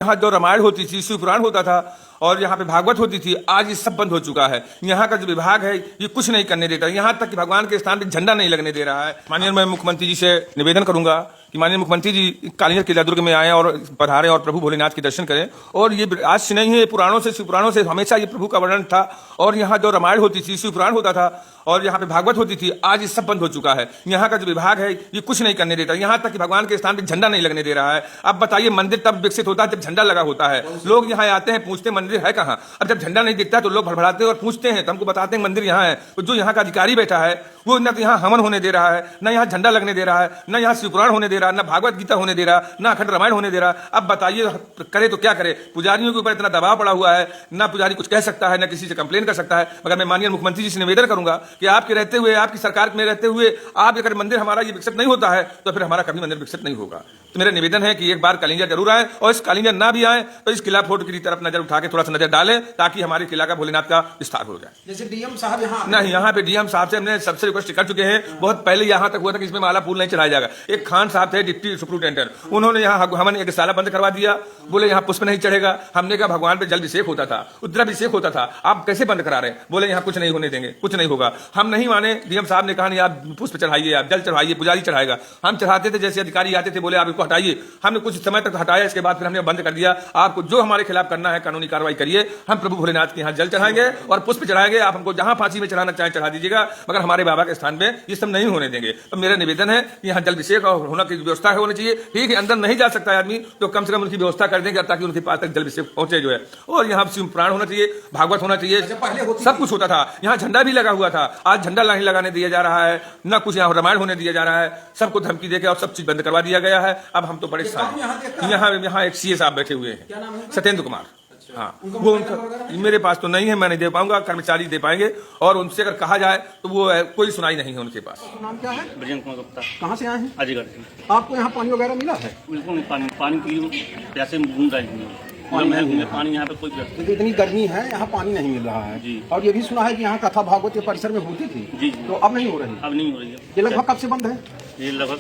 यहाँ जो रामायण होती थी, शिव पुराण होता था और यहाँ पे भागवत होती थी, आज ये सब बंद हो चुका है। यहाँ का जो विभाग है ये कुछ नहीं करने देता, यहाँ तक कि भगवान के स्थान पे झंडा नहीं लगने दे रहा है। माननीय मैं मुख्यमंत्री जी से निवेदन करूंगा कि माननीय मुख्यमंत्री जी कालिंजर किला दुर्ग में आए और पधारें और प्रभु भोलेनाथ के दर्शन करें। और ये आज से नहीं है, पुराणों से, शिव पुराणों से हमेशा ये प्रभु का वर्णन था। और यहाँ जो रामायण होती थी, शिव पुराण होता था और यहाँ पे भागवत होती थी, आज ये सब बंद हो चुका है। यहाँ का जो विभाग है ये कुछ नहीं करने देता, यहाँ तक कि भगवान के स्थान पे झंडा नहीं लगने दे रहा है। अब बताइए, मंदिर तब विकसित होता है जब झंडा लगा होता है। लोग यहाँ आते हैं, पूछते मंदिर है कहाँ। अब जब झंडा नहीं दिखता तो लोग भड़बड़ाते हैं और पूछते हैं, तो हमको बताते हैं मंदिर यहाँ है। तो जो यहाँ का अधिकारी बैठा है वो न तो यहाँ हवन होने दे रहा है, न यहाँ झंडा लगने दे रहा है, न यहाँ शिवपुराण होने दे रहा है, न भागवत गीता होने दे रहा, न अखंड रामायण होने दे रहा। अब बताइए करे तो क्या करे। पुजारियों के ऊपर इतना दबाव पड़ा हुआ है, न पुजारी कुछ कह सकता है, न किसी से कंप्लेन कर सकता है। मगर मैं माननीय मुख्यमंत्री जी से निवेदन करूंगा कि आपके रहते हुए, आपकी सरकार में रहते हुए, आप अगर मंदिर हमारा ये विकसित नहीं होता है तो फिर हमारा कभी मंदिर विकसित नहीं होगा। तो मेरा निवेदन है कि एक बार कालिंजर जरूर आए, और इस कालिंजर ना भी आए तो इस किला फोर्ट की तरफ नजर उठा के थोड़ा सा नजर डालें, ताकि हमारे किला का भोलेनाथ का विस्तार हो जाए। जैसे डीएम साहब यहाँ नहीं, यहाँ पे डीएम साहब से हमने सबसे रिक्वेस्ट कर चुके हैं। बहुत पहले यहाँ तक हुआ था कि इसमें माला फूल नहीं चढ़ाया जाएगा। एक खान साहब थे डिप्टी सुपरिटेंडेंट, उन्होंने यहाँ हवन एक साला बंद करवा दिया, बोले यहाँ पुष्प नहीं चढ़ेगा। हमने कहा भगवान पे जल अभिषेक होता था, रुद्राभिषेक होता था, आप कैसे बंद करा रहे हैं। बोले यहाँ कुछ नहीं होने देंगे, कुछ नहीं होगा। हम नहीं माने, डीएम साहब ने कहा नहीं आप पुष्प चढ़ाइए, आप जल चढ़ाइए, पुजारी चढ़ाएगा। हम चढ़ाते थे, जैसे अधिकारी आते थे बोले आप इसको हटाइए। हमने कुछ समय तक हटाया, इसके बाद फिर हमने बंद कर दिया। आपको जो हमारे खिलाफ करना है कानूनी कार्रवाई करिए। हम प्रभु भोलेनाथ के यहाँ जल चढ़ाएंगे और पुष्प चढ़ाएंगे। आप हमको जहां फांसी में चढ़ाना चाहे चढ़ा दीजिएगा, मगर हमारे बाबा के स्थान पे ये सब नहीं होने देंगे। तो मेरा निवेदन है कि यहाँ जल अभिषेक और होना की व्यवस्था होनी चाहिए। ठीक है, अंदर नहीं जा सकता है आदमी, तो कम से कम उनकी व्यवस्था कर देंगे ताकि उनके पास तक जल अभिषेक पहुंचे जो है। और यहाँ शिव पुराण होना चाहिए, भागवत होना चाहिए, सब कुछ होता था। यहाँ झंडा भी लगा हुआ था, आज झंडा नहीं लगाने दिया जा रहा है, न कुछ यहाँ रामायण होने दिया जा रहा है। सबको धमकी देके और सब चीज बंद करवा दिया गया है। अब हम तो बड़े यहाँ एक सीए साहब बैठे हुए हैं, सत्येंद्र कुमार। हाँ, वो उनका मेरे पास तो नहीं है, मैं नहीं दे पाऊंगा, कर्मचारी दे पाएंगे। और उनसे अगर कहा जाए तो वो कोई सुनाई नहीं है उनके पास। नाम क्या है? बजरंग कुमार गुप्ता। कहाँ से आए हैं? अजयगढ़ से। आपको यहाँ पानी वगैरह मिला है? बिल्कुल नहीं, पानी की प्यासे बूंद आई नहीं। पानी यहाँ पे कोई व्यवस्था। तो इतनी गर्मी है, यहाँ पानी नहीं मिल रहा है जी। और ये भी सुना है कि यहाँ कथा भागवत के परिसर में होती थी जी। तो अब नहीं हो रही? अब नहीं हो रही है। ये लगभग कब से बंद है? ये लगभग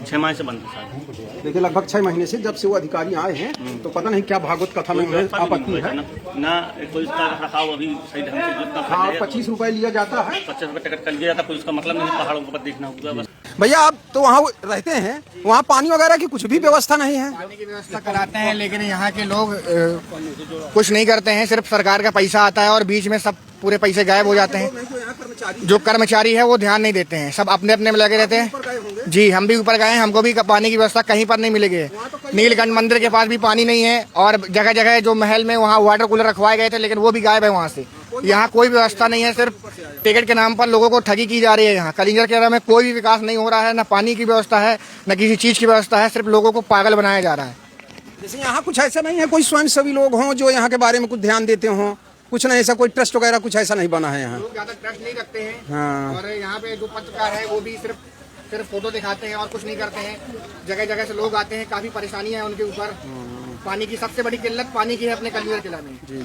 6 माह से बंद है। देखिए, लगभग 6 महीने से जब से वो अधिकारी आए हैं, तो पता नहीं क्या भागवत कथा में उन्हें आपत्ति है ना। कोई इसका रखाव अभी सही ढंग से जितना। हाँ, 25 रुपए लिया जाता है, 25 रुपये टिकट कर लिया जाता, कोई इसका मतलब नहीं पहाड़ों के ऊपर देखना होगा बस। भैया आप तो वहाँ रहते हैं, वहाँ पानी वगैरह की कुछ भी व्यवस्था नहीं है? पानी की व्यवस्था कराते हैं, लेकिन यहाँ के लोग कुछ नहीं करते हैं। सिर्फ सरकार का पैसा आता है और बीच में सब पूरे पैसे गायब हो जाते हैं। जो कर्मचारी है वो ध्यान नहीं देते हैं, सब अपने अपने में लगे रहते हैं। जी, हम भी ऊपर गए हैं, हमको भी पानी की व्यवस्था कहीं पर नहीं मिलेगी। नीलकंठ मंदिर के पास भी पानी नहीं है, और जगह जगह जो महल में वहाँ वाटर कूलर रखवाए गए थे, लेकिन वो भी गायब है वहाँ से। यहाँ कोई व्यवस्था नहीं है, सिर्फ टिकट के नाम पर लोगों को ठगी की जा रही है। यहाँ कालिंजर किला में कोई भी विकास नहीं हो रहा है, न पानी की व्यवस्था है, न किसी चीज की व्यवस्था है, सिर्फ लोगों को पागल बनाया जा रहा है। जैसे यहाँ कुछ ऐसा नहीं है, कोई स्वयंसेवी लोग हों जो यहाँ के बारे में कुछ ध्यान देते हों, कुछ नहीं, ऐसा कोई ट्रस्ट वगैरह कुछ ऐसा नहीं बना है यहाँ? लोग ज्यादा ट्रस्ट नहीं रखते हैं। हाँ। और यहाँ पे जो पत्रकार है वो भी सिर्फ फोटो दिखाते हैं और कुछ नहीं करते हैं। जगह जगह से लोग आते हैं, काफी परेशानियां है उनके ऊपर। पानी की सबसे बड़ी किल्लत पानी की है अपने कालिंजर किला में।